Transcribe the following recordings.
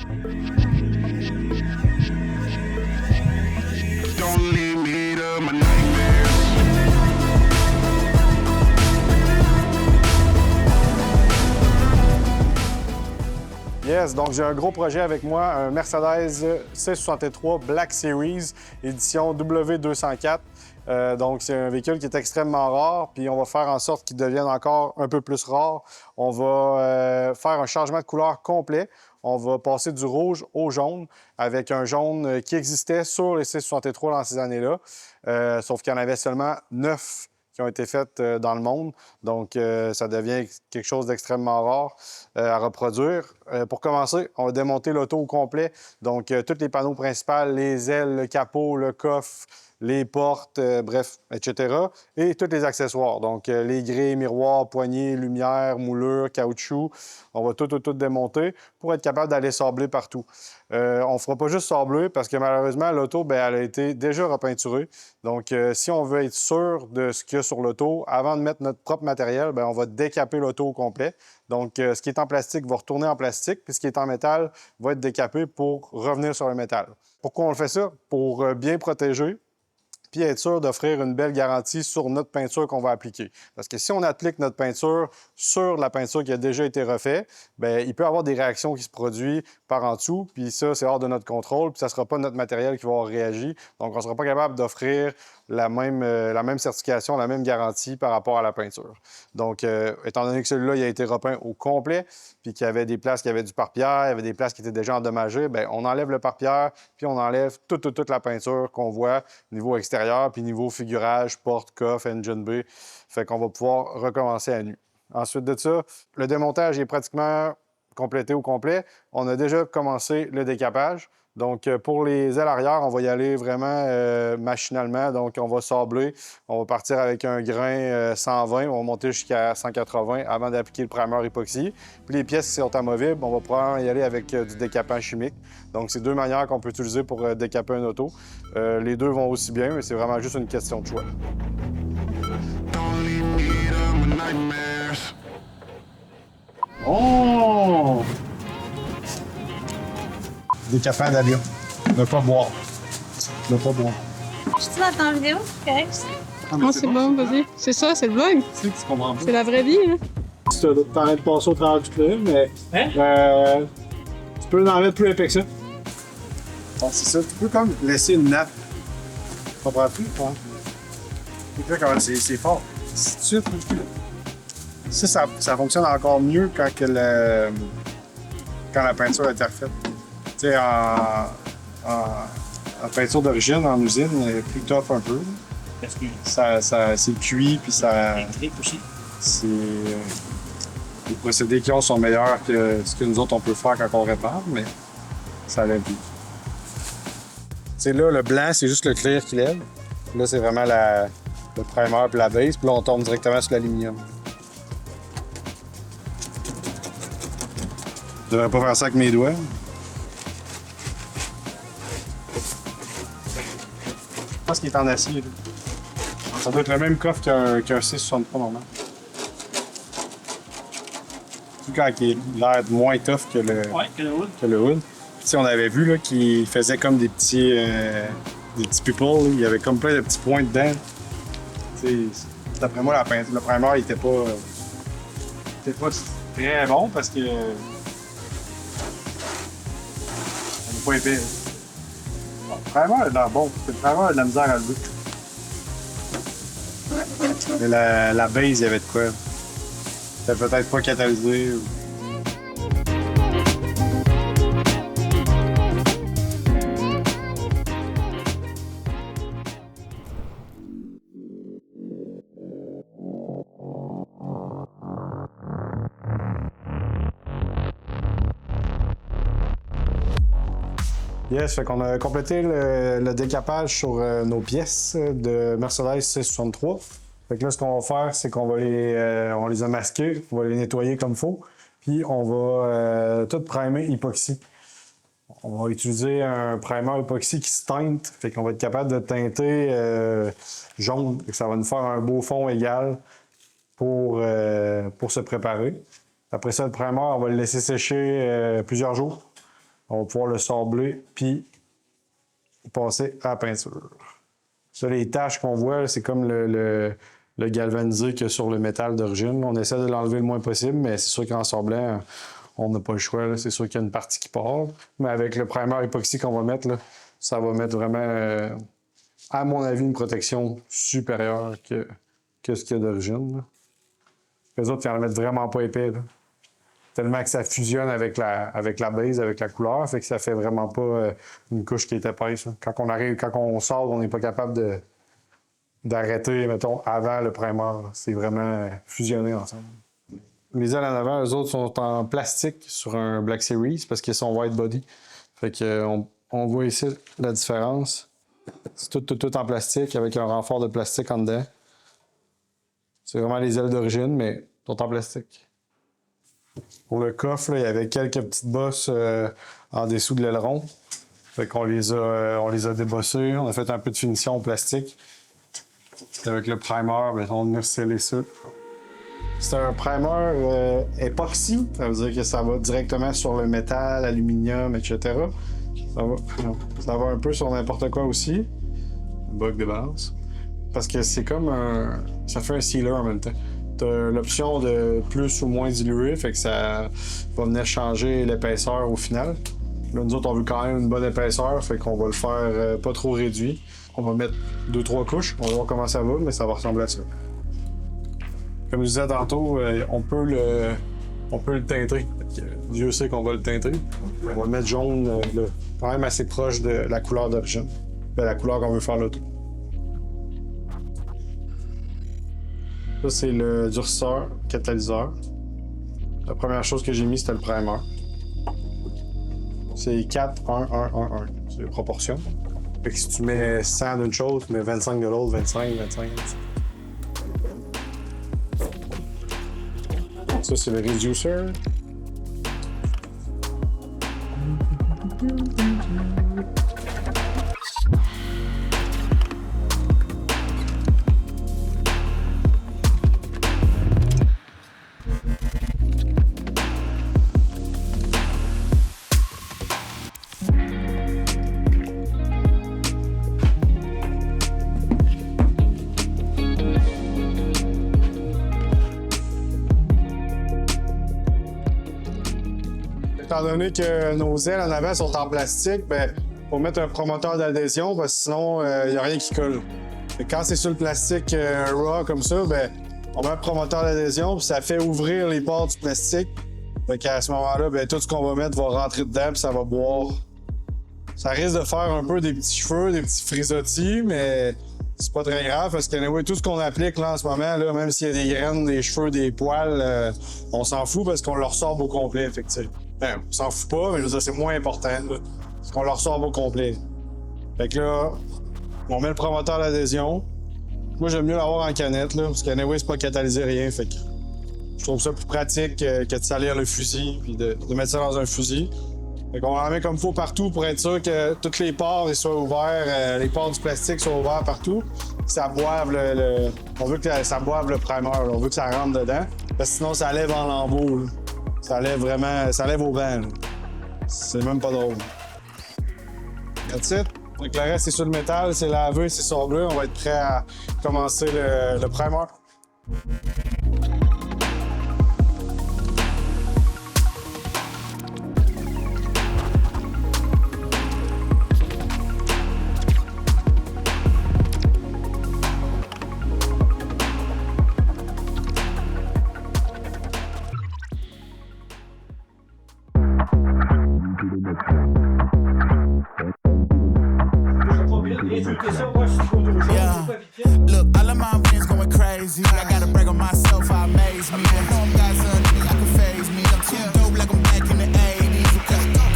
Don't lead me to my nightmares. Yes, donc j'ai un gros projet avec moi, un Mercedes C63 Black Series, édition W204. Donc c'est un véhicule qui est extrêmement rare, puis on va faire en sorte qu'il devienne encore un peu plus rare. On va faire un changement de couleur complet. On va passer du rouge au jaune, avec un jaune qui existait sur les C63 dans ces années-là, sauf qu'il y en avait seulement 9 qui ont été faites dans le monde. Donc, ça devient quelque chose d'extrêmement rare à reproduire. Pour commencer, on va démonter l'auto au complet. Donc, tous les panneaux principaux, les ailes, le capot, le coffre, les portes, bref, etc. Et tous les accessoires. Donc, les grilles, miroirs, poignées, lumière, moulures, caoutchouc. On va tout démonter pour être capable d'aller sabler partout. On ne fera pas juste sabler parce que malheureusement, l'auto, elle a été déjà repeinturée. Donc, si on veut être sûr de ce qu'il y a sur l'auto, avant de mettre notre propre matériel, on va décaper l'auto au complet. Donc, ce qui est en plastique va retourner en plastique, puis ce qui est en métal va être décapé pour revenir sur le métal. Pourquoi on le fait ça? Pour bien protéger, puis être sûr d'offrir une belle garantie sur notre peinture qu'on va appliquer. Parce que si on applique notre peinture sur la peinture qui a déjà été refaite, il peut y avoir des réactions qui se produisent par en dessous, puis ça, c'est hors de notre contrôle, puis ça ne sera pas notre matériel qui va avoir réagi. Donc, on ne sera pas capable d'offrir la même certification, la même garantie par rapport à la peinture. Donc, étant donné que celui-là, il a été repeint au complet, puis qu'il y avait des places qui avaient du pare-pierre, il y avait des places qui étaient déjà endommagées, on enlève le pare-pierre, puis on enlève toute la peinture qu'on voit au niveau extérieur, puis niveau figurage, porte, coffre, engine bay. Fait qu'on va pouvoir recommencer à nu. Ensuite de ça, le démontage est pratiquement complété au complet. On a déjà commencé le décapage. Donc, pour les ailes arrière, on va y aller vraiment machinalement. Donc, on va sabler. On va partir avec un grain 120. On va monter jusqu'à 180 avant d'appliquer le primer époxy. Puis les pièces qui sont amovibles, on va probablement y aller avec du décapant chimique. Donc, c'est deux manières qu'on peut utiliser pour décaper un auto. Les deux vont aussi bien, mais c'est vraiment juste une question de choix. Don't lead me to my nightmares. Oh! Décapant d'avion. Ne pas boire. Ne pas boire. Je suis dans ta vidéo, c'est correct? Oh, c'est bon, vas-y. C'est ça, c'est le vlog. Tu comprends pas. C'est la vraie vie, hein? Tu t'arrêtes de passer au travers du club, mais tu peux en mettre plus épais que ça. Bon, c'est ça. Tu peux comme laisser une nappe. Comprends-tu? Ouais. Tu vois comment c'est fort. C'est tout de suite. Ça fonctionne encore mieux quand la peinture est refaite. Tu sais, en peinture d'origine, en usine, elle est plus tough un peu. Parce que C'est cuit, puis ça. électrique aussi. Les procédés qu'ils ont sont meilleurs que ce que nous autres on peut faire quand on répare, mais ça lève plus. C'est là, le blanc, c'est juste le clear qui lève. Là, c'est vraiment le primer puis la base, puis là, on tombe directement sur l'aluminium. Je devrais pas faire ça avec mes doigts. Je pense qu'il est en acier. Là. Ça doit être le même coffre qu'un C63 normal. Quand il a l'air moins tough que le hood. Tu sais, on avait vu là, qu'il faisait comme des petits pupils. Là. Il y avait comme plein de petits points dedans. D'après moi, le primer il était pas très bon parce que il n'est pas épais. Là. Bon, le primer il a l'air bon. Le primer a de la misère à lever. Mais la base, il y avait de quoi. C'était peut-être pas catalysé. Yes, fait qu'on a complété le décapage sur nos pièces de Mercedes C63. Fait que là, ce qu'on va faire, c'est qu'on va on les a masqués, on va les nettoyer comme il faut, puis on va tout primer époxy. On va utiliser un primer époxy qui se teinte, fait qu'on va être capable de teinter jaune. Fait que ça va nous faire un beau fond égal pour se préparer. Après ça, le primer, on va le laisser sécher plusieurs jours. On va pouvoir le sabler, puis passer à la peinture. Ça, les taches qu'on voit, c'est comme le galvanisé qu'il y a sur le métal d'origine. On essaie de l'enlever le moins possible, mais c'est sûr qu'en sablant, on n'a pas le choix. C'est sûr qu'il y a une partie qui part. Mais avec le primer époxy qu'on va mettre, là, ça va mettre vraiment, à mon avis, une protection supérieure que ce qu'il y a d'origine. Les autres, ils en mettent vraiment pas épais. Là. Tellement que ça fusionne avec la base, avec la couleur, fait que ça fait vraiment pas une couche qui est épaisse. Là. Quand on sort, on n'est pas capable d'arrêter, mettons, avant le primer. C'est vraiment fusionné ensemble. Les ailes en avant, eux autres, sont en plastique sur un Black Series parce qu'ils sont white body. Fait que on voit ici la différence. C'est tout en plastique avec un renfort de plastique en dedans. C'est vraiment les ailes d'origine, mais tout en plastique. Pour le coffre, là, il y avait quelques petites bosses en dessous de l'aileron. Fait qu'on les a débossées. On a fait un peu de finition en plastique. Avec le primer, ben, on a scellé ça. C'est un primer époxy. Ça veut dire que ça va directement sur le métal, l'aluminium, etc. Ça va un peu sur n'importe quoi aussi. Un bug de base. Parce que c'est comme un... Ça fait un sealer en même temps. T'as l'option de plus ou moins dilué, fait que ça va venir changer l'épaisseur au final. Là, nous autres, on veut quand même une bonne épaisseur, fait qu'on va le faire pas trop réduit. On va mettre 2-3 couches, on va voir comment ça va, mais ça va ressembler à ça. Comme je disais tantôt, on peut le teinter. Dieu sait qu'on va le teinter. On va le mettre jaune, là, quand même assez proche de la couleur d'origine, de la couleur qu'on veut faire l'auto. Ça, c'est le durcisseur catalyseur. La première chose que j'ai mis, c'était le primer. C'est 4, 1, 1, 1, 1. C'est les proportions. Fait que si tu mets 100 d'une chose, tu mets 25 de l'autre, 25, 25. Ça, c'est le reducer. Étant donné que nos ailes en avant sont en plastique, ben, faut mettre un promoteur d'adhésion parce que sinon, il n'y a rien qui colle. Et quand c'est sur le plastique raw comme ça, ben, on met un promoteur d'adhésion puis ça fait ouvrir les ports du plastique. Fait qu'à ce moment-là, ben, tout ce qu'on va mettre va rentrer dedans puis ça va boire. Ça risque de faire un peu des petits cheveux, des petits frisottis, mais c'est pas très grave parce que anyway, tout ce qu'on applique là en ce moment, là, même s'il y a des graines, des cheveux, des poils, on s'en fout parce qu'on le ressort au complet, effectivement. Ben, on s'en fout pas, mais je veux dire, c'est moins important, là, parce qu'on le ressort au complet. Fait que là, on met le promoteur d'adhésion. Moi, j'aime mieux l'avoir en canette, là, parce qu'anyway, c'est pas catalysé rien, fait que je trouve ça plus pratique que de salir le fusil puis de mettre ça dans un fusil. Fait qu'on en met comme il faut partout pour être sûr que tous les ports soient ouverts, les ports du plastique soient ouverts partout. Que ça boive on veut que ça boive le primer, là. On veut que ça rentre dedans, parce que sinon ça lève en lambeaux, là. Ça lève vraiment, ça lève au vent, là. C'est même pas drôle. That's it. Donc le reste c'est sur le métal, c'est lavé, c'est sablé. On va être prêt à commencer le primer. Yeah. Look, all of my friends going crazy. I gotta brag on myself, I amaze me. At home, got something I can phase me. I'm too dope like I'm back in the 80s.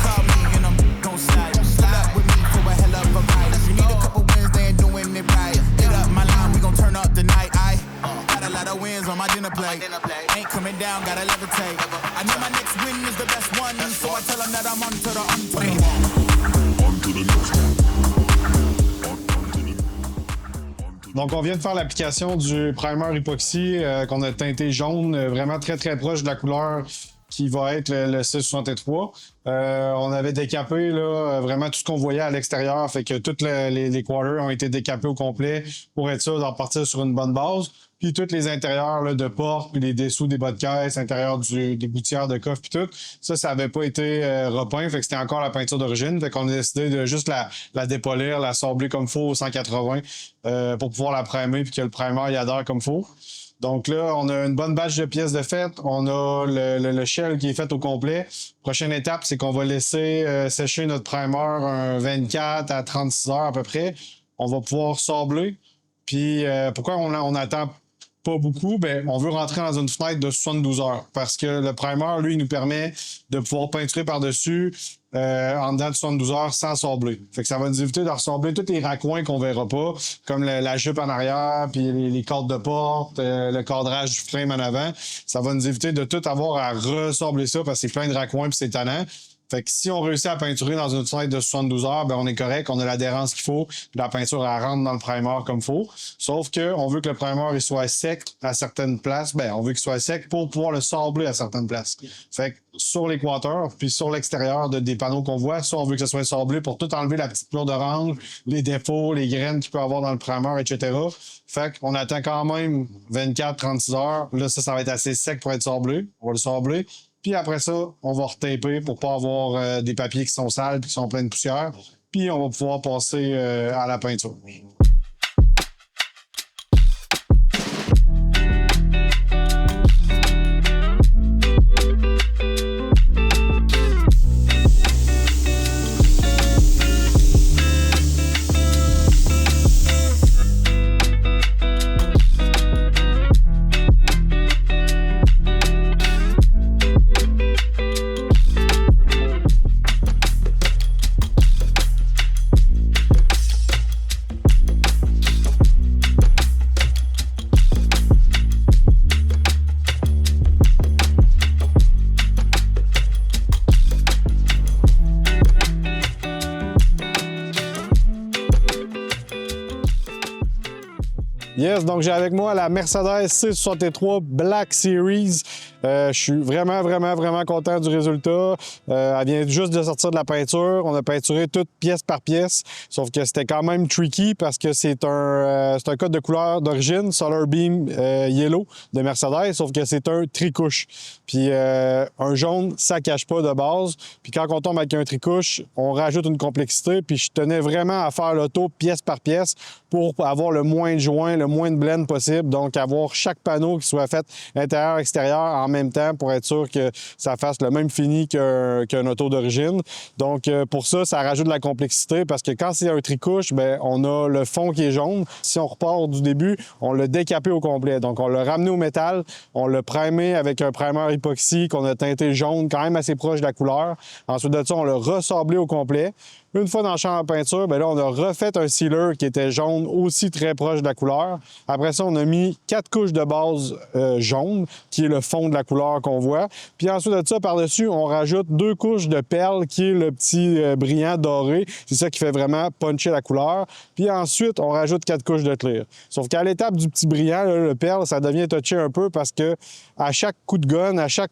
Call me and I'm gon' slide. Pull up with me for a hell of a ride. You need a couple wins, they ain't doing it right. Hit up my line, we gon' turn up the night. I got a lot of wins on my dinner plate. Ain't coming down, gotta levitate. I know my next win is the best one, so I tell them that I'm on to the unplay. Donc, on vient de faire l'application du primer époxy qu'on a teinté jaune, vraiment très très proche de la couleur qui va être le 663. On avait décapé là, vraiment tout ce qu'on voyait à l'extérieur. Fait que tous les quarters ont été décapés au complet pour être sûr d'en partir sur une bonne base. Puis tous les intérieurs là, de porte, puis les dessous des bas de caisse, l'intérieur des gouttières de coffre, puis tout, ça avait pas été repeint. Fait que c'était encore la peinture d'origine. Fait qu'on a décidé de juste la dépolir, la sabler comme faut au 180 pour pouvoir la primer puis que le primer y adhère comme faut. Donc là, on a une bonne batch de pièces de fête. On a le shell qui est fait au complet. Prochaine étape, c'est qu'on va laisser sécher notre primer un 24 à 36 heures à peu près. On va pouvoir sabler. Puis pourquoi on attend pas beaucoup? Ben, on veut rentrer dans une fenêtre de 72 heures parce que le primer, lui, il nous permet de pouvoir peinturer par-dessus en dedans de 72 heures sans sabler. Fait que ça va nous éviter de ressabler tous les raccoins qu'on verra pas, comme la jupe en arrière, puis les cordes de porte, le cadrage du frame en avant. Ça va nous éviter de tout avoir à ressabler ça parce que c'est plein de raccoins puis c'est tannant. Fait que si on réussit à peinturer dans une fenêtre de 72 heures, ben on est correct, on a l'adhérence qu'il faut, la peinture elle rentre dans le primer comme il faut. Sauf que on veut que le primer il soit sec à certaines places, ben on veut qu'il soit sec pour pouvoir le sabler à certaines places. Fait que sur l'équateur, puis sur l'extérieur des panneaux qu'on voit, ça on veut que ce soit sablé pour tout enlever la petite couleur d'orange, les défauts, les graines qu'il peut avoir dans le primer, etc. Fait qu'on attend quand même 24-36 heures. Là, ça va être assez sec pour être sablé. On va le sabler. Puis après ça, on va retaper pour pas avoir des papiers qui sont sales et qui sont pleins de poussière. Puis on va pouvoir passer à la peinture. Yes, donc j'ai avec moi la Mercedes C63 Black Series. Je suis vraiment content du résultat. Elle vient juste de sortir de la peinture. On a peinturé toute pièce par pièce, sauf que c'était quand même tricky parce que c'est un code de couleur d'origine, Solar Beam Yellow de Mercedes, sauf que c'est un tricouche. Puis un jaune, ça cache pas de base. Puis quand on tombe avec un tricouche, on rajoute une complexité. Puis je tenais vraiment à faire l'auto pièce par pièce pour avoir le moins de joints, le moins de blend possible. Donc avoir chaque panneau qui soit fait intérieur-extérieur en même temps pour être sûr que ça fasse le même fini qu'un auto d'origine. Donc pour ça, ça rajoute de la complexité parce que quand c'est un tricouche, ben on a le fond qui est jaune. Si on repart du début, on l'a décapé au complet. Donc on l'a ramené au métal, on l'a primé avec un primer époxy qu'on a teinté jaune, quand même assez proche de la couleur. Ensuite de ça, on l'a ressablé au complet. Une fois dans le champ de peinture, bien là, on a refait un sealer qui était jaune, aussi très proche de la couleur. Après ça, on a mis 4 couches de base jaune, qui est le fond de la couleur qu'on voit. Puis ensuite de ça, par-dessus, on rajoute 2 couches de perles, qui est le petit brillant doré. C'est ça qui fait vraiment puncher la couleur. Puis ensuite, on rajoute 4 couches de clear. Sauf qu'à l'étape du petit brillant, là, le perle, ça devient touché un peu parce que à chaque coup de gun, à chaque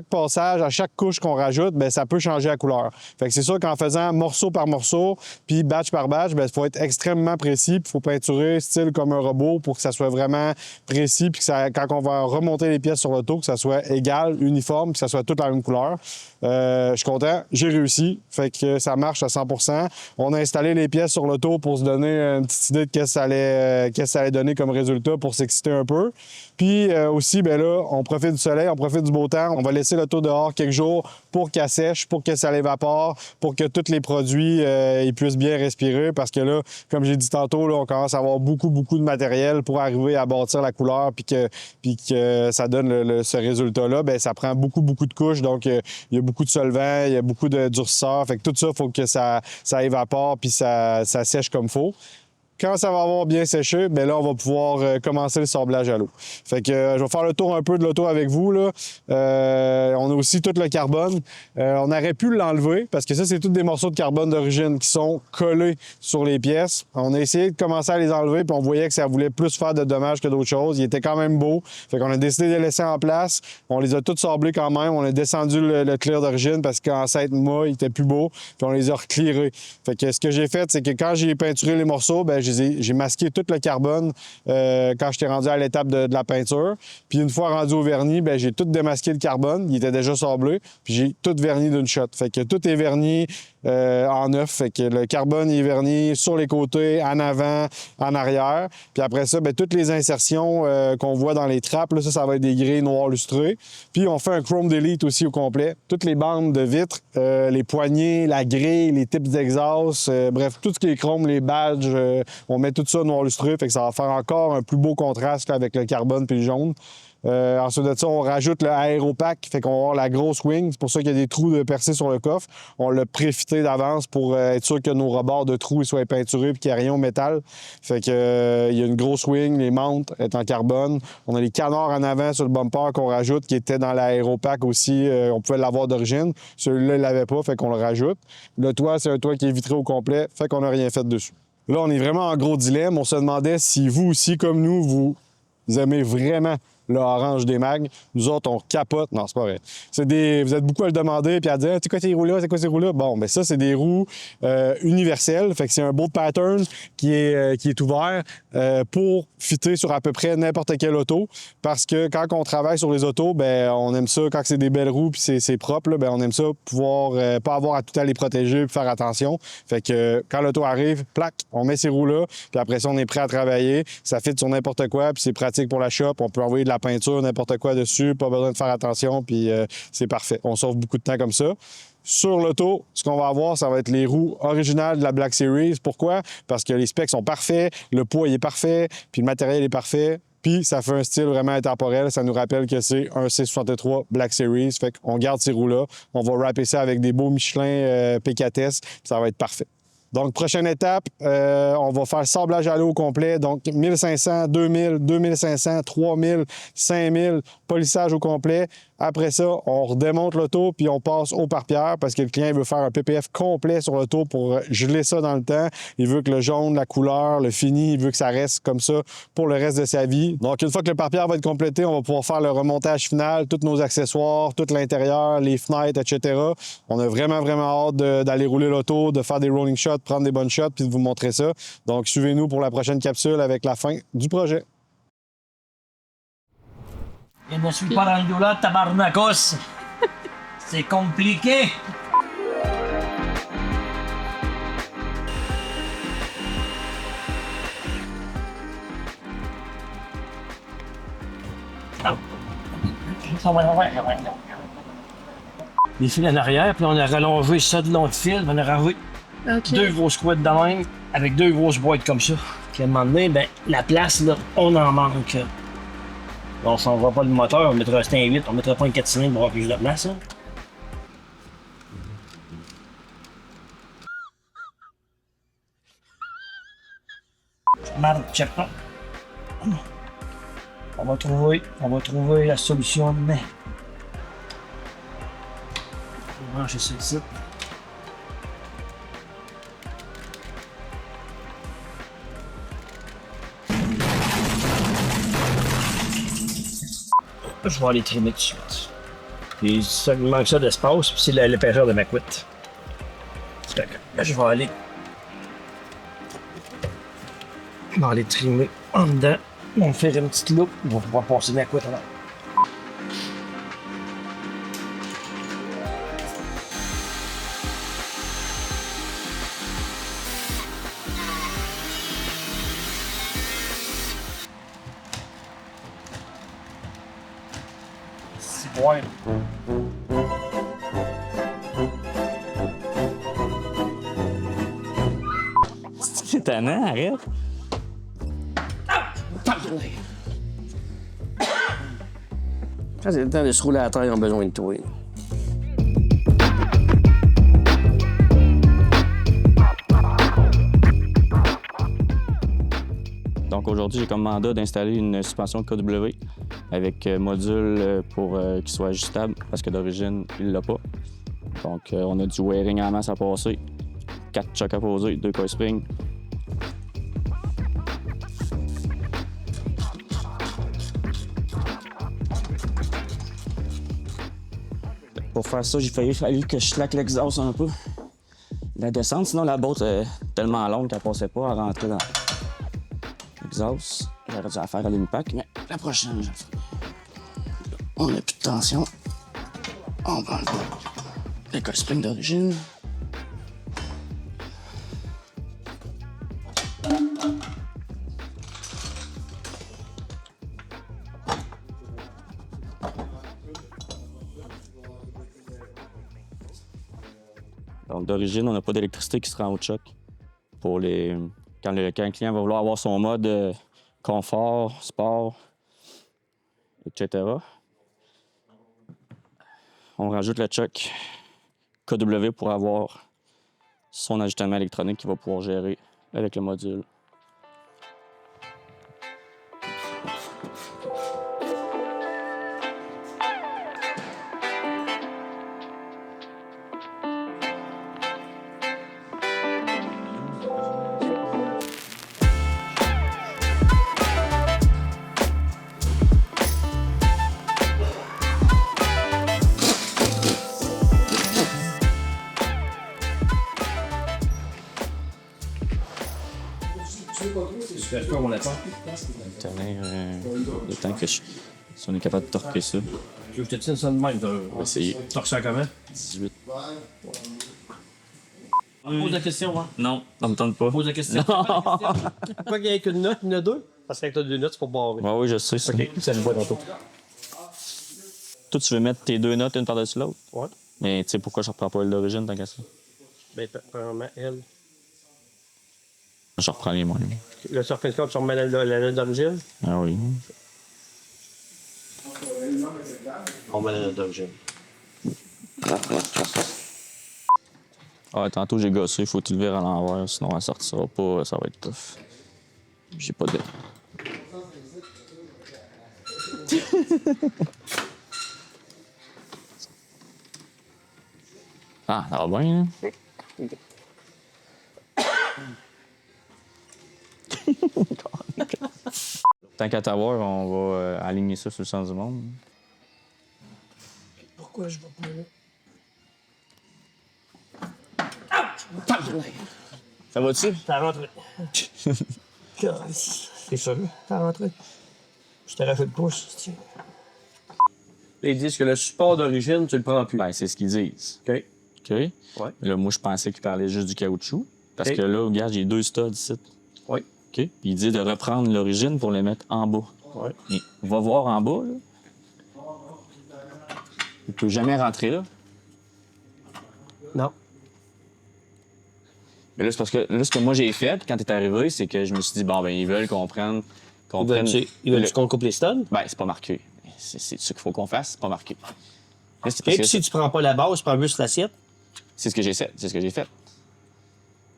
passage, à chaque couche qu'on rajoute, bien, ça peut changer la couleur. Fait que c'est sûr qu'en faisant morceau par morceau, puis batch par batch, il faut être extrêmement précis, puis il faut peinturer style comme un robot pour que ça soit vraiment précis, puis que ça, quand on va remonter les pièces sur l'auto, que ça soit égal, uniforme, puis que ça soit toute la même couleur. Je suis content, j'ai réussi, fait que ça marche à 100%. On a installé les pièces sur l'auto pour se donner une petite idée de qu'est-ce que ça allait donner comme résultat pour s'exciter un peu. Puis aussi, bien là, on profite du soleil, on profite du beau temps. On va laisser l'auto dehors quelques jours pour qu'elle sèche, pour que ça l'évapore, pour que tous les produits ils puissent bien respirer. Parce que là, comme j'ai dit tantôt, là, on commence à avoir beaucoup de matériel pour arriver à bâtir la couleur puis que ça donne ce résultat-là. Bien, ça prend beaucoup de couches. Donc, il y a beaucoup de solvant, il y a beaucoup de durcisseur. Fait que tout ça, il faut que ça évapore puis ça sèche comme il faut. Quand ça va avoir bien séché, bien là, on va pouvoir commencer le sablage à l'eau. Fait que je vais faire le tour un peu de l'auto avec vous, là. On a aussi tout le carbone. On aurait pu l'enlever parce que ça, c'est tous des morceaux de carbone d'origine qui sont collés sur les pièces. On a essayé de commencer à les enlever, puis on voyait que ça voulait plus faire de dommages que d'autres choses. Il était quand même beau. Fait qu'on a décidé de les laisser en place. On les a tous sablés quand même. On a descendu le clear d'origine parce qu'en 7 mois, il était plus beau. Puis on les a reclearés. Fait que ce que j'ai fait, c'est que quand j'ai peinturé les morceaux, bien, j'ai masqué tout le carbone quand j'étais rendu à l'étape de la peinture. Puis une fois rendu au vernis, bien, j'ai tout démasqué le carbone. Il était déjà sablé. Puis j'ai tout verni d'une shot. Fait que tout est verni en neuf. Fait que le carbone est verni sur les côtés, en avant, en arrière. Puis après ça, bien, toutes les insertions qu'on voit dans les trappes, là, ça va être des grilles noires lustrées. Puis on fait un chrome delete aussi au complet. Toutes les bandes de vitres, les poignées, la grille, les types d'exhaust, bref, tout ce qui est chrome, les badges, on met tout ça noir lustré. Fait que ça va faire encore un plus beau contraste là, avec le carbone puis le jaune. Ensuite de ça, on rajoute le aéropack, fait qu'on va avoir la grosse wing. C'est pour ça qu'il y a des trous de percés sur le coffre. On l'a préfité d'avance pour être sûr que nos rebords de trous ils soient peinturés et qu'il n'y ait rien au métal. Fait que il y a une grosse wing, les mantes sont en carbone. On a les canards en avant sur le bumper qu'on rajoute, qui était dans l'aéropack aussi. On pouvait l'avoir d'origine. Celui-là, il l'avait pas, fait qu'on le rajoute. Le toit, c'est un toit qui est vitré au complet, fait qu'on n'a rien fait dessus. Là, on est vraiment en gros dilemme. On se demandait si vous aussi, comme nous, vous aimez vraiment le orange des mags. Nous autres, on capote. Non, c'est pas vrai. Vous êtes beaucoup à le demander puis à dire « C'est quoi ces roues-là? C'est quoi ces roues-là? » Bon, mais ça, c'est des roues universelles. Fait que c'est un beau pattern qui est ouvert pour fitter sur à peu près n'importe quelle auto. Parce que quand on travaille sur les autos, ben on aime ça, quand c'est des belles roues puis c'est propre, là, ben on aime ça pouvoir pas avoir à tout à les protéger et faire attention. Fait que quand l'auto arrive, plac, on met ces roues-là, puis après ça, on est prêt à travailler. Ça fit sur n'importe quoi, puis c'est pratique pour la shop. On peut envoyer de la peinture, n'importe quoi dessus, pas besoin de faire attention, puis c'est parfait. On sauve beaucoup de temps comme ça. Sur l'auto, ce qu'on va avoir, ça va être les roues originales de la Black Series. Pourquoi? Parce que les specs sont parfaits, le poids il est parfait, puis le matériel est parfait. Puis ça fait un style vraiment intemporel. Ça nous rappelle que c'est un C63 Black Series. Fait qu'on garde ces roues-là. On va wrapper ça avec des beaux Michelin PKTS. Ça va être parfait. Donc, prochaine étape, on va faire sablage à l'eau au complet. Donc, 1500, 2000, 2500, 3000, 5000, polissage au complet. Après ça, on redémonte l'auto puis on passe au pare-pierre parce que le client veut faire un PPF complet sur l'auto pour geler ça dans le temps. Il veut que le jaune, la couleur, le fini, il veut que ça reste comme ça pour le reste de sa vie. Donc, une fois que le pare-pierre va être complété, on va pouvoir faire le remontage final, tous nos accessoires, tout l'intérieur, les fenêtres, etc. On a vraiment, vraiment hâte d'aller rouler l'auto, de faire des rolling shots, prendre des bonnes shots puis de vous montrer ça. Donc, suivez-nous pour la prochaine capsule avec la fin du projet. Je ne suis pas rendu là, tabarnakos. C'est compliqué. Les fils en arrière, puis on a rallongé ça de long de fil, on a rajouté deux grosses couettes de même, avec deux grosses boîtes comme ça. Puis à un moment donné, ben, la place, là, on en manque. On s'en va pas le moteur, on mettra un 8, on mettra pas un 4 cylindres pour avoir plus de place. Hein. Marche pas. On va trouver la solution, mais... On va brancher ça ici. Je vais aller trimer tout de suite. Puis ça il manque ça d'espace, puis c'est l'épaisseur de ma couette. Là, je vais aller trimer en dedans. On va faire une petite loupe, on va pouvoir passer ma couette en dedans. Ouais. C'est étonnant, arrête. Quand c'est le temps de se rouler à terre, ils ont besoin de toi. Donc aujourd'hui, j'ai comme mandat d'installer une suspension KW avec module pour qu'il soit ajustable parce que d'origine, il l'a pas. Donc on a du wearing en masse à passer, 4 chocs à poser, 2 coil springs. Pour faire ça, fallu que je slack l'exhaust un peu. La descente, sinon la botte est tellement longue qu'elle passait pas à rentrer dans l'exhaust. J'aurais dû la faire à l'impact, mais la prochaine, je ferai. On n'a plus de tension. On va enlever le coil spring d'origine. Donc d'origine, on n'a pas d'électricité qui se rend au choc. Pour les... quand le client va vouloir avoir son mode confort, sport, etc. On rajoute le choc KW pour avoir son ajustement électronique qu'il va pouvoir gérer avec le module. J'espère qu'on l'a pas. Tenir le temps que si on est capable de torquer ça. Je te tiens ça de même. On va essayer. Torque ça comment? 18. Pose la question, hein? Non, ça me tente pas. Pose la question. Pourquoi il n'y a qu'une note, il y en a deux? Parce qu'avec t'as deux notes, c'est pour barrer. Ouais, oui, je sais ça. OK, ça le voit tantôt. Toi, tu veux mettre tes deux notes une par-dessus l'autre? Ouais. Mais tu sais pourquoi je reprends pas elle d'origine tant qu'à ça? Ben, premièrement, elle. Je reprends les moyens. Le surfing score, tu remets la note d'origine? Ah oui. On met la note d'origine. Ah, tantôt j'ai gossé, il faut tu le vires à l'envers, sinon elle sortira pas, ça va être tough. J'ai pas de. Ah, ça va bien, hein? Tant qu'à t'avoir, on va aligner ça sur le sens du monde. Pourquoi je vais pas là? Ça va-tu? T'as rentré. C'est sûr, t'as rentré. Je t'ai rafait le pouce. Tiens. Ils disent que le support d'origine, tu le prends plus. Ben, c'est ce qu'ils disent. OK. OK? Ouais. Là, moi, je pensais qu'ils parlaient juste du caoutchouc. Parce OK. que là, regarde, j'ai deux studs ici. Oui. OK? Puis il dit de reprendre l'origine pour les mettre en bas. Ouais. Et va voir en bas, là. Il peut jamais rentrer là. Non. Mais là, c'est parce que là, ce que moi j'ai fait quand t'es arrivé, c'est que je me suis dit, bon, ben, ils veulent qu'on prenne. Ils veulent qu'on coupe les studs? Ben, c'est pas marqué. C'est ce qu'il faut qu'on fasse, c'est pas marqué. Là, c'est Et parce puis que si tu prends pas la base, tu prends juste l'assiette? c'est ce que j'ai fait. C'est ce que j'ai fait.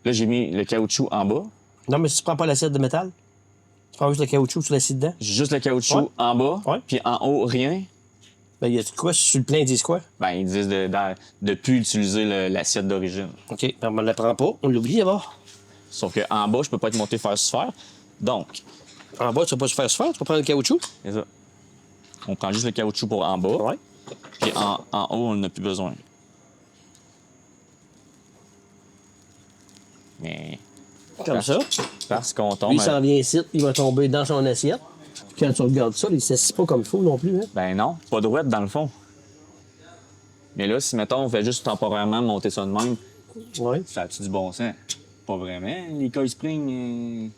Là, j'ai mis le caoutchouc en bas. Non, mais si tu prends pas l'assiette de métal, tu prends juste le caoutchouc, tu l'assieds dedans. J'ai juste le caoutchouc Ouais. en bas. Ouais. Puis en haut, rien. Ben, y a quoi? Sur le plein, ils disent quoi? Ben, ils disent de plus utiliser l'assiette d'origine. OK. Ben, on la prend pas. On l'oublie d'abord. Sauf qu'en bas, je peux pas être monté faire sphère. Donc, En bas, tu vas pas se faire se faire. Tu vas prendre le caoutchouc. c'est ça. On prend juste le caoutchouc pour en bas. Ouais. Puis en haut, on n'en a plus besoin. Mais Comme ça. parce qu'on tombe. Lui, il s'en vient ici. Il va tomber dans son assiette. Quand tu regardes ça, il s'assit pas comme il faut non plus. Hein? Ben non, pas droite dans le fond. Mais là, si mettons, on fait juste temporairement monter ça de même, Oui. ça a-tu du bon sens? Pas vraiment. Les coil springs,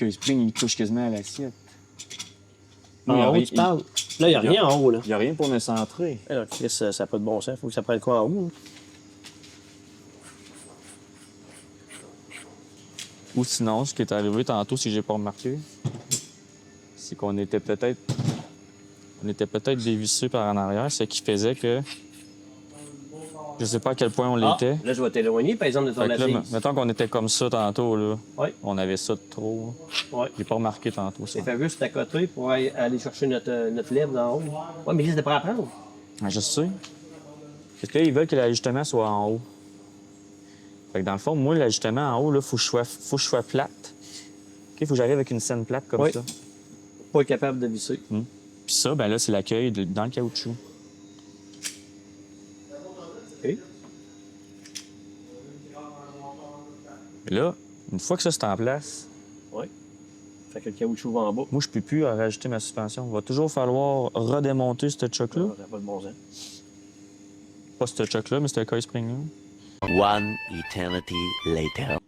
ils touchent quasiment à l'assiette. En haut, tu parles. Là, il n'y a rien en haut. Là. Il n'y a rien pour me centrer. Alors, Chris, ça n'a pas de bon sens. Il faut que ça prenne quoi en haut? Hein? Ou sinon, ce qui est arrivé tantôt, si j'ai pas remarqué, c'est qu'on était peut-être dévissé par en arrière, ce qui faisait que Je sais pas à quel point on Ah, l'était. là, je vais t'éloigner, par exemple, de ton Fait que là, assise. mettons qu'on était comme ça tantôt, là. Oui. On avait ça de trop. Oui. J'ai pas remarqué tantôt ça. Il fait juste à côté pour aller chercher notre lèvre d'en haut. Oui, mais là, c'était pas à prendre. Ah, je sais. Parce que là, ils veulent que l'ajustement soit en haut. Fait que dans le fond, moi, l'ajustement en haut, là, faut que je sois plate. OK, faut que j'arrive avec une scène plate comme Oui. ça. Pas être capable de visser. Puis ça, ben là, c'est l'accueil dans le caoutchouc. OK. Et là, une fois que ça c'est en place, Oui. Fait que le caoutchouc va en bas. moi, je peux plus rajouter ma suspension. Il va toujours falloir redémonter ce choc-là. Ça n'a pas de bon sens. Pas ce choc-là, mais ce coil spring-là. One eternity later.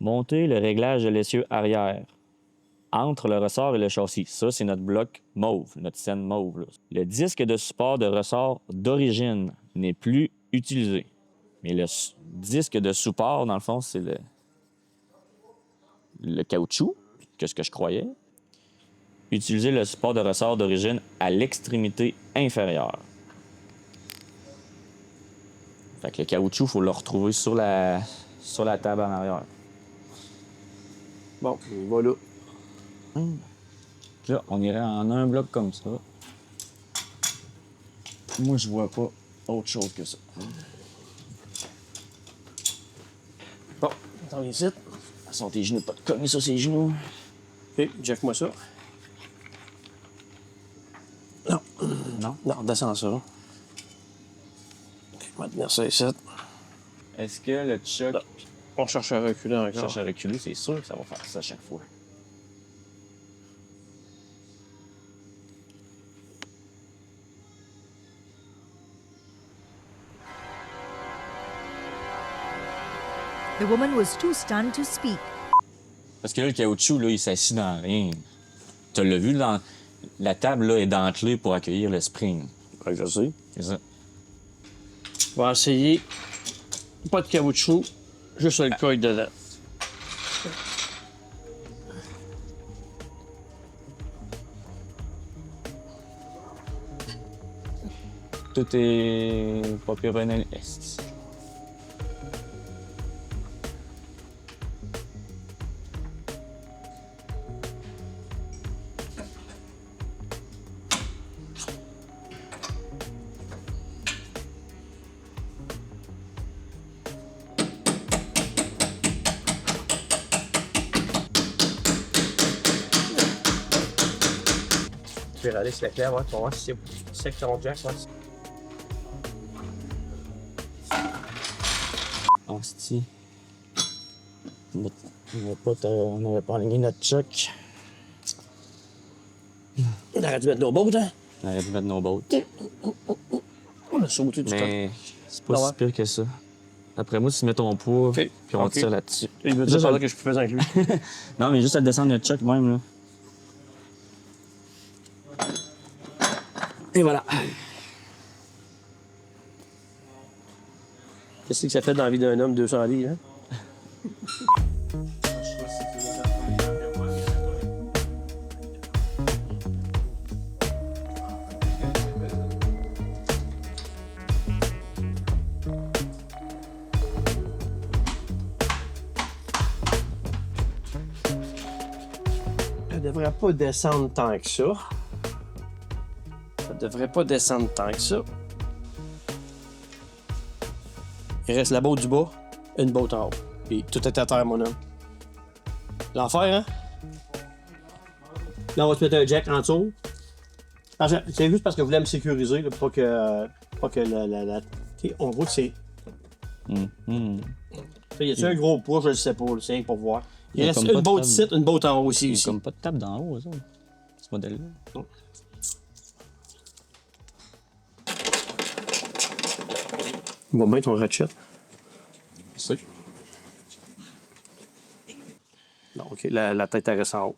Monter le réglage de l'essieu arrière entre le ressort et le châssis. Ça, c'est notre bloc mauve, notre scène mauve. Là. Le disque de support de ressort d'origine n'est plus utilisé. Mais le disque de support, dans le fond, c'est le caoutchouc, que ce que je croyais. Utiliser le support de ressort d'origine à l'extrémité inférieure. Fait que le caoutchouc, il faut le retrouver sur la table en arrière. Bon, il va là. Là, on irait en un bloc comme ça. Moi, je vois pas autre chose que ça. Bon, attends ici. Sont tes genoux, pas de cogner sur ses genoux. OK, jack-moi ça. Non. Non? Non, descends ça. OK, on va tenir ça ici. Est-ce que le choc On cherche à reculer encore. cherche à reculer? C'est sûr que ça va faire ça à chaque fois. The woman was too stunned to speak. Parce que là, le caoutchouc, là, il s'assit dans rien. Tu l'as vu, la table là, est dentelée pour accueillir le spring. Ouais, je sais. C'est ça. On va essayer. Pas de caoutchouc, juste le coil dedans. Tout est pas pire ben à l'est. Tu vais regarder si la claire, ouais, tu vas voir si c'est sec ton jack, ouais. Hostie. On n'avait pas aligné notre choc. On aurait dû mettre nos bottes, hein? On aurait dû mettre nos bottes. On a sauté du Mais c'est pas Ah ouais. si pire que ça. Après moi, si tu mets ton poids, Ok. puis on Ok. tire là-dessus. Il veut dire Juste par là à- que je peux faire avec lui. Non, mais juste à descendre notre choc même, là. Et voilà. Qu'est-ce que ça fait dans la vie d'un homme, 200 livres, hein? Ça devrait pas descendre tant que ça. Ça devrait pas descendre tant que ça. Il reste la botte du bas, une botte en haut. Puis tout est à terre, mon homme. L'enfer, hein? Là, on va te mettre un jack en dessous. C'est juste parce que je voulais me sécuriser, là, pour que, OK, on voit que c'est. Y a-tu un gros poids? Je le sais pas, là, c'est rien que pour voir. Il Il y a reste comme pas une de botte table. ici, une botte en haut aussi. Il y a ici. comme pas de table d'en haut, ça. Ce modèle-là. Il va bien ton ratchet. C'est Non, OK, la tête elle reste en haut.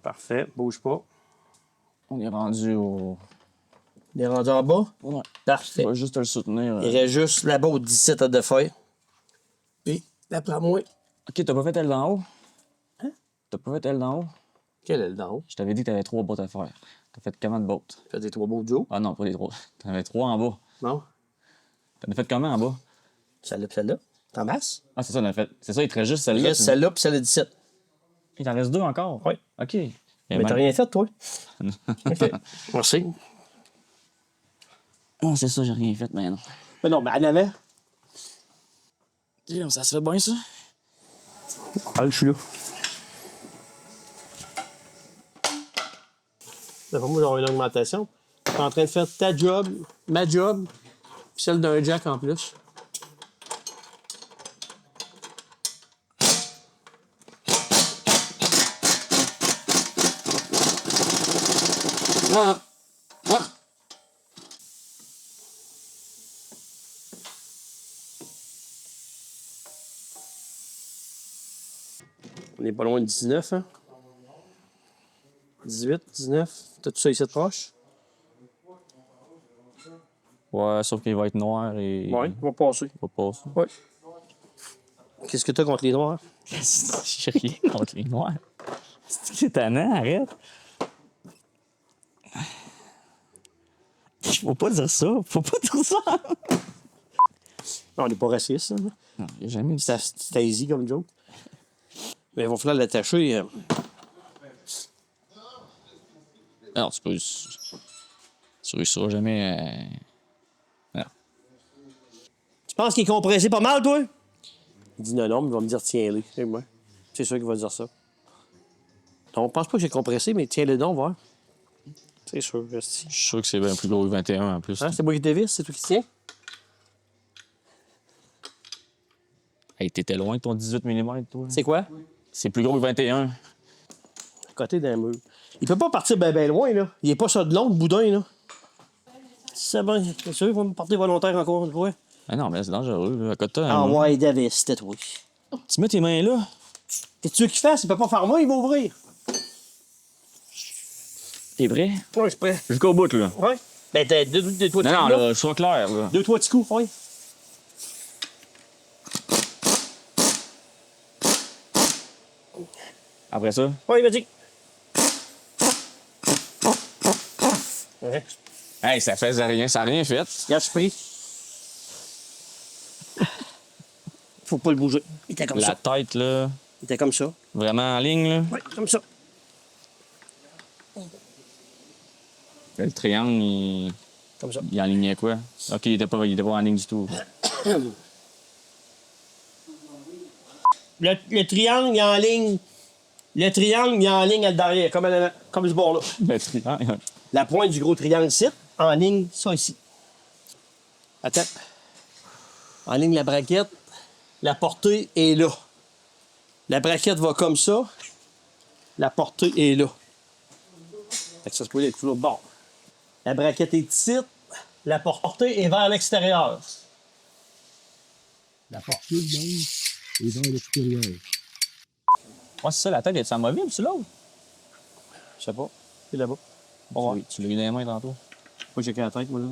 Parfait, bouge pas. On est rendu au. On est rendu en bas? Ouais. Parfait. On va juste te le soutenir. Il reste juste la botte d'ici à de faire. Puis, d'après moi, Ok, t'as pas fait elle d'en haut? Hein? T'as pas fait elle d'en haut? quelle est le d'en haut? Je t'avais dit que t'avais 3 bottes à faire. T'as fait comment de bottes? Fais des 3 beaux Joe. Ah non, pas les 3. T'en avais 3 en bas. Non? T'en as fait combien en bas? Celle-là pis celle-là. T'en masses? Ah, c'est ça, on a fait. C'est ça, il te reste juste Il celle-là. reste celle-là pis celle-là 17. Il t'en reste 2 encore? Oui. OK. Mais t'as rien fait, toi? OK. Merci. Non, c'est ça, j'ai rien fait, mais non. Mais non, mais en avant. Damn, ça se fait bien, ça? Ah, je suis là. D'après moi, j'aurai une augmentation. Je suis en train de faire ta job, ma job, puis celle d'un Jack en plus. Ah! Ah! On n'est pas loin de 19, hein? 18, 19. T'as tout ça ici de proche? Ouais, sauf qu'il va être noir et. Oui, il va passer. Il va passer. Oui. Qu'est-ce que t'as contre les noirs? J'ai rien contre les noirs. C'est tannant, arrête. Faut pas dire ça. Faut pas dire ça. Non, on n'est pas raciste, hein? Non, il a jamais dit ça. C'était easy comme joke. Mais il va falloir l'attacher. Non, tu peux. Tu réussiras jamais. Non. Tu penses qu'il est compressé pas mal, toi? Il dit non, mais il va me dire tiens-le. C'est moi. C'est sûr qu'il va dire ça. Non, je pense pas que j'ai compressé, mais tiens-le donc, voir. C'est sûr. Je suis sûr que c'est bien plus gros que 21 en plus. Hein, c'est moi qui dévisse, c'est toi qui tiens? Hey, t'étais loin de ton 18 mm, toi. C'est quoi? C'est plus gros que 21. À côté d'un mur. Il peut pas partir ben loin, là. Il est pas ça de long, le boudin, là. C'est bon, c'est sûr, il va me porter volontaire encore une fois. Ah non, mais c'est dangereux, là. À côté de toi. Ah ouais, Davis, c'était toi. Tu mets tes mains là. Qu'est-ce que tu veux qu'il fasse? Il peut pas faire moi, il va ouvrir. T'es prêt? Oui, je suis prêt. Jusqu'au bout, là. Ouais. Ben, t'as deux, trois Non, non, là, sois clair, là. 2-3 petits coups, oui. Après ça? Oui, vas-y. Ouais. Hey, ça faisait rien, ça a rien fait. Regarde, je suis pris. Faut pas le bouger. Il était comme La ça. tête, là, Il était comme ça. vraiment en ligne, là. Oui, comme ça. Le triangle, Comme ça. il enlignait quoi? OK, il était pas en ligne du tout. Le triangle, il est en ligne. Le triangle, il est en ligne à derrière, comme ce bord-là. Le triangle. La pointe du gros triangle ici, en ligne, ça ici. Attends. En ligne, la braquette. La portée est là. La braquette va comme ça. La portée est là. Fait que ça se peut être tout l'autre bord. La braquette est ici. La portée est vers l'extérieur. La portée, donc, est vers l'extérieur. Ouais, c'est ça, la tête, est-tu amovible, c'est l'autre? Je sais pas. C'est là-bas. Bon, oui, tu l'as eu dans les mains tantôt. Moi, j'ai qu'à la tête, moi, là.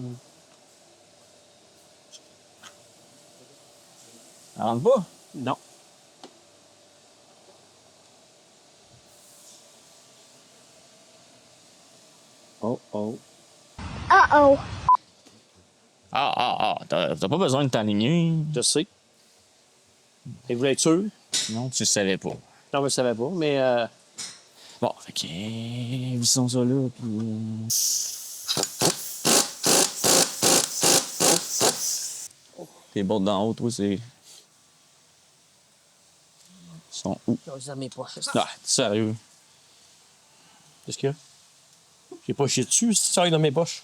Elle rentre pas? Non. Oh, oh. T'as pas besoin de t'aligner. Je sais. Et vous voulez être sûr? Non, tu savais pas. Non, je ne savais pas, mais... Bon, fait que... Vissons ça là, puis... Tes bottes d'en haut, toi, c'est... Ils sont où? Dans mes poches. Ah, sérieux? Qu'est-ce qu'il y a? J'ai pas chié dessus, si ça arrive dans mes poches.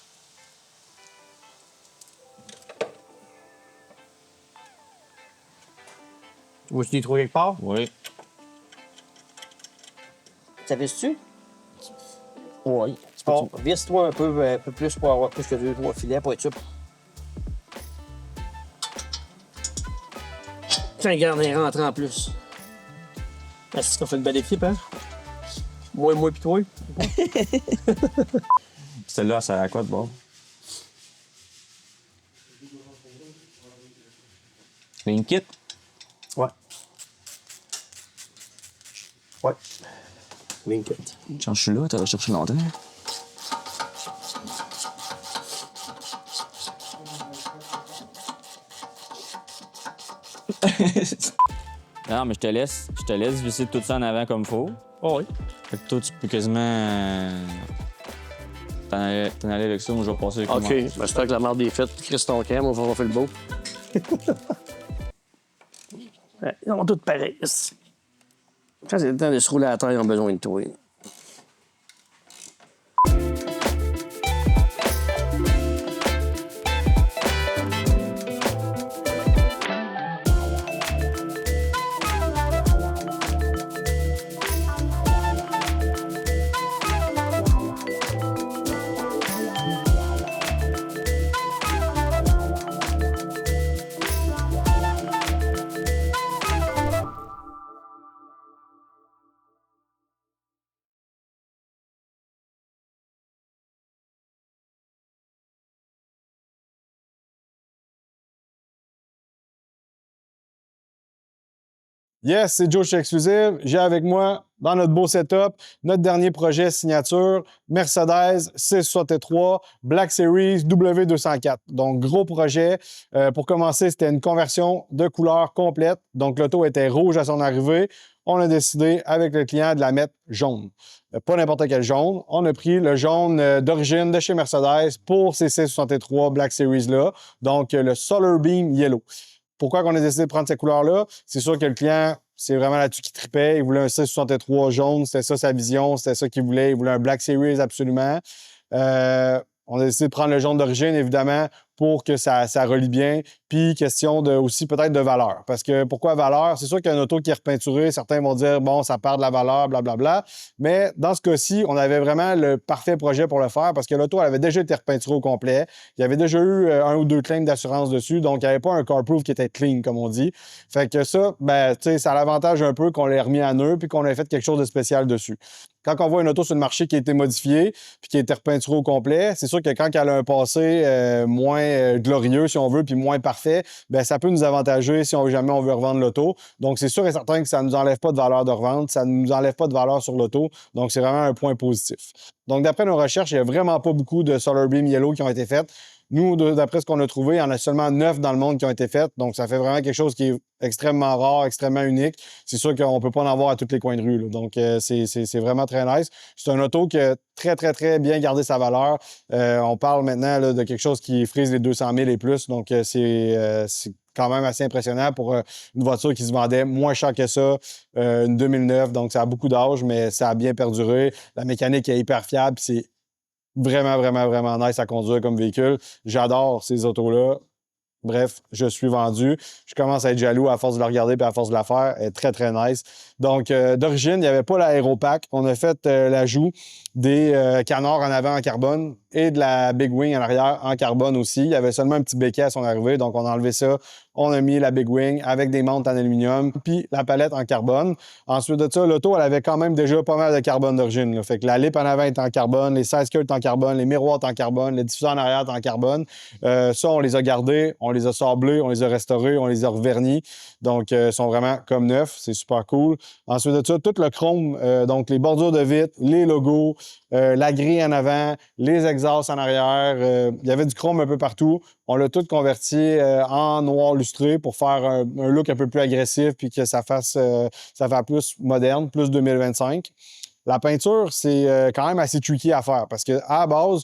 Tu vois-tu les trouver quelque part? Oui. Ça visse-tu? Oui. Bon, visse-toi un peu plus pour avoir plus que 2-3 filets pour être sûr. Tiens, regarde, il rentre en plus. Ah, c'est qu'on fait une belle équipe, hein? Moi pis toi. Celle-là, ça a quoi de bord? Une kit? Ouais. Ouais. Winkett. Quand je suis là, t'as cherché longtemps. Non, mais je te laisse visser tout ça en avant comme il faut. Oh oui. Fait que toi, tu peux quasiment t'en aller avec ça. Moi, je vais passer avec OK. moi. Ben, j'espère que la merde est faite. Chris ton camp, on va faire le beau. Ouais, ils sont tous pareils. Quand c'est le temps de se rouler à terre, ils ont besoin de toi. Yes, c'est Joe chez Exclusive. J'ai avec moi, dans notre beau setup, notre dernier projet signature, Mercedes C63 Black Series W204. Donc, gros projet. Pour commencer, c'était une conversion de couleur complète. Donc, l'auto était rouge à son arrivée. On a décidé, avec le client, de la mettre jaune. Pas n'importe quel jaune. On a pris le jaune d'origine de chez Mercedes pour ces C63 Black Series-là. Donc, le Solar Beam Yellow. Pourquoi on a décidé de prendre cette couleur-là? C'est sûr que le client, c'est vraiment là-dessus qu'il tripait. Il voulait un C63 jaune, c'était ça sa vision, c'était ça qu'il voulait. Il voulait un Black Series absolument. On a décidé de prendre le jaune d'origine, évidemment, pour que ça relie bien. Puis, question aussi peut-être de valeur. Parce que pourquoi valeur? C'est sûr qu'il y a une auto qui est repeinturée. Certains vont dire, bon, ça perd de la valeur, blablabla. Mais dans ce cas-ci, on avait vraiment le parfait projet pour le faire parce que l'auto, elle avait déjà été repeinturée au complet. Il y avait déjà eu un ou deux claims d'assurance dessus. Donc, il n'y avait pas un carproof qui était clean, comme on dit. Fait que ça, ben, tu sais, ça a l'avantage un peu qu'on l'ait remis à nœud puis qu'on ait fait quelque chose de spécial dessus. Quand on voit une auto sur le marché qui a été modifiée puis qui a été repeinturée au complet, c'est sûr que quand elle a un passé moins glorieux, si on veut, puis moins parfait, bien, ça peut nous avantager si jamais on veut revendre l'auto. Donc, c'est sûr et certain que ça ne nous enlève pas de valeur de revente, ça ne nous enlève pas de valeur sur l'auto. Donc, c'est vraiment un point positif. Donc, d'après nos recherches, il n'y a vraiment pas beaucoup de Solar Beam Yellow qui ont été faites. Nous, d'après ce qu'on a trouvé, il y en a seulement 9 dans le monde qui ont été faites. Donc, ça fait vraiment quelque chose qui est extrêmement rare, extrêmement unique. C'est sûr qu'on ne peut pas en avoir à tous les coins de rue, là. Donc, c'est vraiment très nice. C'est un auto qui a très, très, très bien gardé sa valeur. On parle maintenant là, de quelque chose qui frise les 200 000 et plus. Donc, c'est quand même assez impressionnant pour une voiture qui se vendait moins cher que ça, une 2009. Donc, ça a beaucoup d'âge, mais ça a bien perduré. La mécanique est hyper fiable. C'est vraiment, vraiment, vraiment nice à conduire comme véhicule. J'adore ces autos-là. Bref, je suis vendu. Je commence à être jaloux à force de la regarder et à force de la faire. Elle est très, très nice. Donc, d'origine, il n'y avait pas l'aéropack. On a fait l'ajout des canards en avant en carbone et de la Big Wing en arrière en carbone aussi. Il y avait seulement un petit béquet à son arrivée. Donc, on a enlevé ça. On a mis la Big Wing avec des montes en aluminium puis la palette en carbone. Ensuite de ça, l'auto, elle avait quand même déjà pas mal de carbone d'origine, là. Fait que la lip en avant est en carbone, les side skirts en carbone, les miroirs en carbone, les diffuseurs en arrière en carbone. Ça, on les a gardés, on les a sablés, on les a restaurés, on les a revernis. Donc, ils sont vraiment comme neufs. C'est super cool. Ensuite de ça, tout le chrome, donc les bordures de vitre, les logos, la grille en avant, les exhausts en arrière. Il y avait du chrome un peu partout. On l'a tout converti en noir lustré pour faire un look un peu plus agressif puis que ça fasse plus moderne, plus 2025. La peinture, c'est quand même assez tricky à faire parce qu'à la base,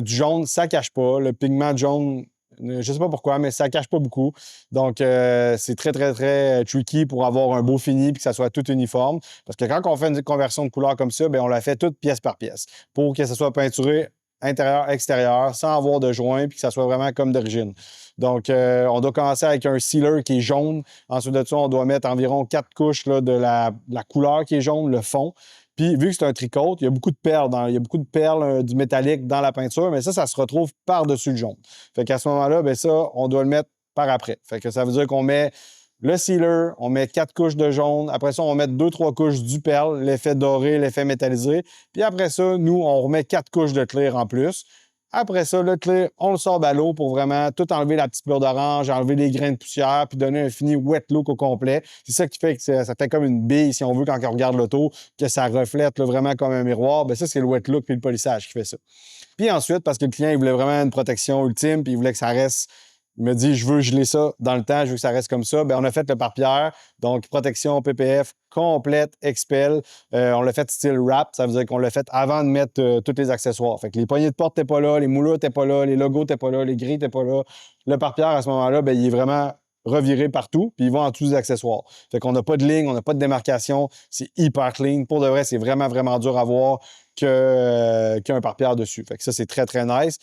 du jaune, ça cache pas. Le pigment jaune, je sais pas pourquoi, mais ça cache pas beaucoup. Donc, c'est très, très, très tricky pour avoir un beau fini et que ça soit tout uniforme. Parce que quand on fait une conversion de couleur comme ça, bien, on la fait toute pièce par pièce pour que ça soit peinturé intérieur, extérieur, sans avoir de joint puis que ça soit vraiment comme d'origine. Donc, on doit commencer avec un sealer qui est jaune. Ensuite de ça, on doit mettre environ 4 couches là, de la couleur qui est jaune, le fond. Puis, vu que c'est un tricote, il y a beaucoup de perles, du métallique dans la peinture, mais ça se retrouve par-dessus le jaune. Fait qu'à ce moment-là, bien ça, on doit le mettre par après. Fait que ça veut dire qu'on met le sealer, on met 4 couches de jaune. Après ça, on va mettre 2-3 couches du perle, l'effet doré, l'effet métallisé. Puis après ça, nous, on remet 4 couches de clear en plus. Après ça, le clear, on le sort à l'eau pour vraiment tout enlever la petite pleure d'orange, enlever les grains de poussière, puis donner un fini wet look au complet. C'est ça qui fait que ça fait comme une bille, si on veut, quand on regarde l'auto, que ça reflète là, vraiment comme un miroir. Bien, ça, c'est le wet look puis le polissage qui fait ça. Puis ensuite, parce que le client, il voulait vraiment une protection ultime, puis il voulait que ça reste Il me dit, je veux geler ça dans le temps, je veux que ça reste comme ça. Bien, on a fait le pare-pierre, donc protection PPF complète, expel. On l'a fait style wrap, ça veut dire qu'on l'a fait avant de mettre tous les accessoires. Fait que les poignées de porte n'étaient pas là, les moulures n'étaient pas là, les logos n'étaient pas là, les grilles n'étaient pas là. Le pare-pierre, à ce moment-là, bien, il est vraiment reviré partout, puis il va en dessous des accessoires. Fait qu'on n'a pas de ligne, on n'a pas de démarcation, c'est hyper clean. Pour de vrai, c'est vraiment, vraiment dur à voir qu'un pare-pierre dessus. Fait que ça, c'est très, très nice.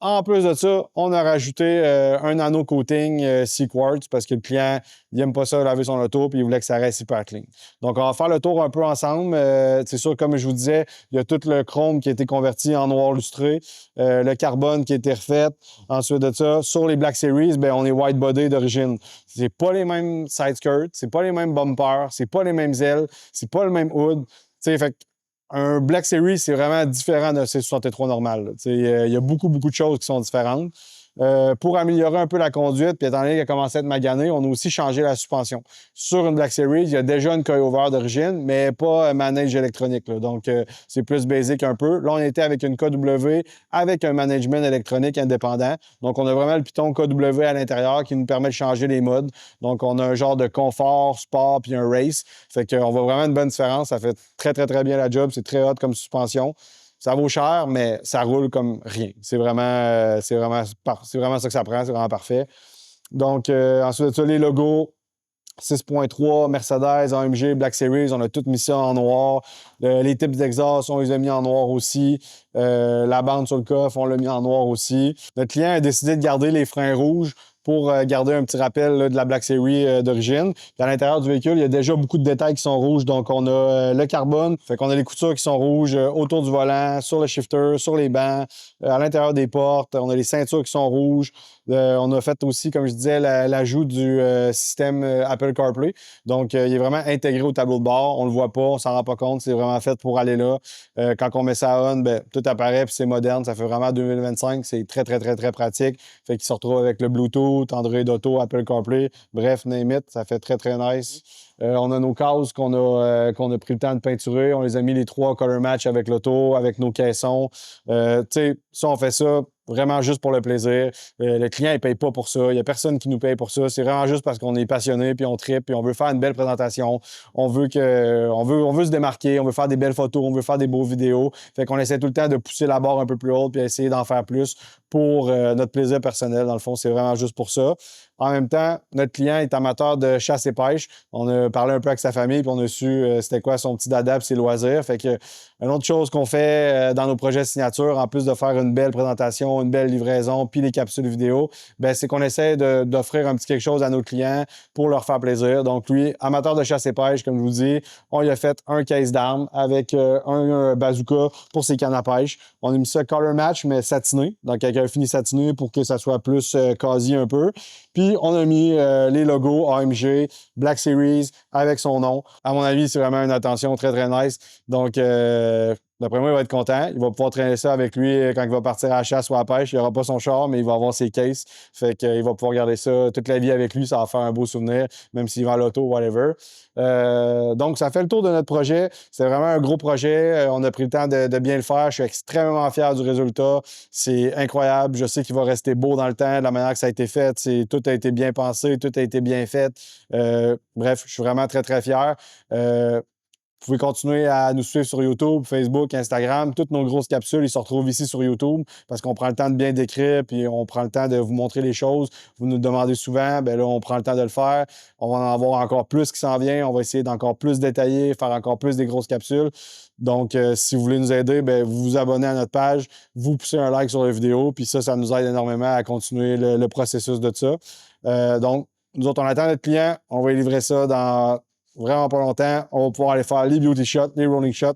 En plus de ça, on a rajouté un nano coating C-Quartz parce que le client, il n'aime pas ça laver son auto puis il voulait que ça reste hyper clean. Donc, on va faire le tour un peu ensemble. C'est sûr, comme je vous disais, il y a tout le chrome qui a été converti en noir lustré, le carbone qui a été refait. Ensuite de ça, sur les Black Series, bien, on est white body d'origine. C'est pas les mêmes side skirts, c'est pas les mêmes bumpers, c'est pas les mêmes ailes, c'est pas le même hood. Tu sais, fait un Black Series, c'est vraiment différent d'un C63 normal. Il y a beaucoup, beaucoup de choses qui sont différentes. Pour améliorer un peu la conduite, puis étant donné qu'elle a commencé à être maganée, on a aussi changé la suspension. Sur une Black Series, il y a déjà une coil-over d'origine, mais pas manège électronique. Là. Donc, c'est plus basic un peu. Là, on était avec une KW avec un management électronique indépendant. Donc, on a vraiment le piton KW à l'intérieur qui nous permet de changer les modes. Donc, on a un genre de confort, sport, puis un race. Fait qu'on voit vraiment une bonne différence. Ça fait très, très, très bien la job. C'est très hot comme suspension. Ça vaut cher, mais ça roule comme rien. C'est vraiment ça que ça prend. C'est vraiment parfait. Donc, ensuite de ça, les logos 6.3, Mercedes, AMG, Black Series, on a tout mis ça en noir. Les types d'exhaust, on les a mis en noir aussi. La bande sur le coffre, on l'a mis en noir aussi. Notre client a décidé de garder les freins rouges pour garder un petit rappel là, de la Black Series d'origine. Puis à l'intérieur du véhicule, il y a déjà beaucoup de détails qui sont rouges. Donc, on a le carbone, fait qu'on a les coutures qui sont rouges autour du volant, sur le shifter, sur les bancs, à l'intérieur des portes. On a les ceintures qui sont rouges. On a fait aussi, comme je disais, l'ajout du système Apple CarPlay. Donc, il est vraiment intégré au tableau de bord. On le voit pas, on s'en rend pas compte. C'est vraiment fait pour aller là. Quand on met ça on, bien, tout apparaît, puis c'est moderne. Ça fait vraiment 2025. C'est très, très, très, très pratique. Fait qu'il se retrouve avec le Bluetooth, Android Auto, Apple CarPlay, bref, name it, ça fait très, très nice. On a nos cases qu'on a pris le temps de peinturer. On les a mis les 3 color match avec l'auto, avec nos caissons. Tu sais, ça, on fait ça vraiment juste pour le plaisir. Le client, il ne paye pas pour ça. Il n'y a personne qui nous paye pour ça. C'est vraiment juste parce qu'on est passionné, puis on tripe, puis on veut faire une belle présentation. On veut se démarquer, on veut faire des belles photos, on veut faire des beaux vidéos. Fait qu'on essaie tout le temps de pousser la barre un peu plus haute, puis essayer d'en faire plus pour notre plaisir personnel. Dans le fond, c'est vraiment juste pour ça. En même temps, notre client est amateur de chasse et pêche. On a parlé un peu avec sa famille, puis on a su c'était quoi son petit dada puis ses loisirs. Fait que une autre chose qu'on fait dans nos projets signature, en plus de faire une belle présentation, une belle livraison, puis les capsules vidéo, bien, c'est qu'on essaie d'offrir un petit quelque chose à nos clients pour leur faire plaisir. Donc, lui, amateur de chasse et pêche, comme je vous dis, on lui a fait un case d'armes avec un bazooka pour ses cannes à pêche. On a mis ça color match, mais satiné, donc avec un fini satiné pour que ça soit plus quasi un peu. Puis, on a mis les logos AMG, Black Series avec son nom. À mon avis, c'est vraiment une attention très, très nice. Donc, d'après moi, il va être content. Il va pouvoir traîner ça avec lui quand il va partir à la chasse ou à la pêche. Il n'aura pas son char, mais il va avoir ses cases. Fait qu'il va pouvoir garder ça toute la vie avec lui. Ça va faire un beau souvenir, même s'il va à l'auto, whatever. Donc, ça fait le tour de notre projet. C'est vraiment un gros projet. On a pris le temps de bien le faire. Je suis extrêmement fier du résultat. C'est incroyable. Je sais qu'il va rester beau dans le temps, de la manière que ça a été fait. Tout a été bien pensé, tout a été bien fait. Bref, je suis vraiment très, très fier. Vous pouvez continuer à nous suivre sur YouTube, Facebook, Instagram. Toutes nos grosses capsules, ils se retrouvent ici sur YouTube parce qu'on prend le temps de bien décrire puis on prend le temps de vous montrer les choses. Vous nous demandez souvent, bien là, on prend le temps de le faire. On va en avoir encore plus qui s'en vient. On va essayer d'encore plus détailler, faire encore plus des grosses capsules. Donc, si vous voulez nous aider, bien, vous vous abonnez à notre page, vous poussez un like sur la vidéo, puis ça nous aide énormément à continuer le processus de ça. Donc, nous autres, on attend notre client. On va livrer ça dans vraiment pas longtemps. On va pouvoir aller faire les beauty shots, les rolling shots.